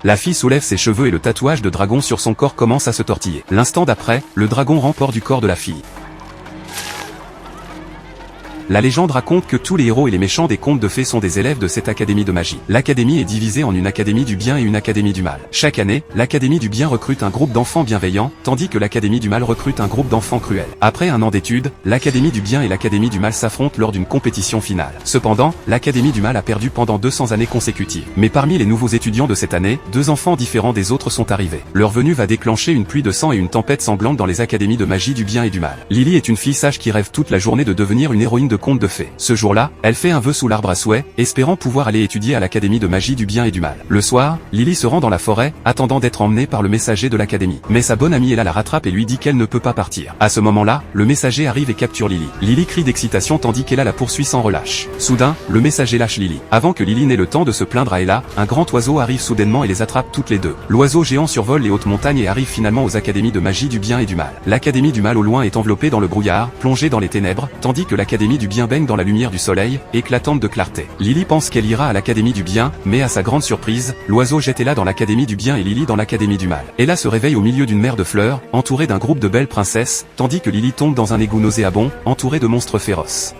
La fille soulève ses cheveux et le tatouage de dragon sur son corps commence à se tortiller. L'instant d'après, le dragon remporte du corps de la fille. La légende raconte que tous les héros et les méchants des contes de fées sont des élèves de cette académie de magie. L'académie est divisée en une académie du bien et une académie du mal. Chaque année, l'académie du bien recrute un groupe d'enfants bienveillants, tandis que l'académie du mal recrute un groupe d'enfants cruels. Après un an d'études, l'académie du bien et l'académie du mal s'affrontent lors d'une compétition finale. Cependant, l'académie du mal a perdu pendant 200 années consécutives. Mais parmi les nouveaux étudiants de cette année, 2 enfants différents des autres sont arrivés. Leur venue va déclencher une pluie de sang et une tempête sanglante dans les académies de magie du bien et du mal. Lily est une fille sage qui rêve toute la journée de devenir une héroïne de contes de fées. Ce jour-là, elle fait un vœu sous l'arbre à souhait, espérant pouvoir aller étudier à l'académie de magie du bien et du mal. Le soir, Lily se rend dans la forêt, attendant d'être emmenée par le messager de l'académie. Mais sa bonne amie Ella la rattrape et lui dit qu'elle ne peut pas partir. À ce moment-là, le messager arrive et capture Lily. Lily crie d'excitation tandis qu'Ella la poursuit sans relâche. Soudain, le messager lâche Lily. Avant que Lily n'ait le temps de se plaindre à Ella, un grand oiseau arrive soudainement et les attrape toutes les deux. L'oiseau géant survole les hautes montagnes et arrive finalement aux académies de magie du bien et du mal. L'académie du mal au loin est enveloppée dans le brouillard, plongée dans les ténèbres, tandis que l'académie du bien baigne dans la lumière du soleil, éclatante de clarté. Lily pense qu'elle ira à l'académie du bien, mais à sa grande surprise, l'oiseau jette Ella dans l'académie du bien et Lily dans l'académie du mal. Ella se réveille au milieu d'une mer de fleurs, entourée d'un groupe de belles princesses, tandis que Lily tombe dans un égout nauséabond, entouré de monstres féroces.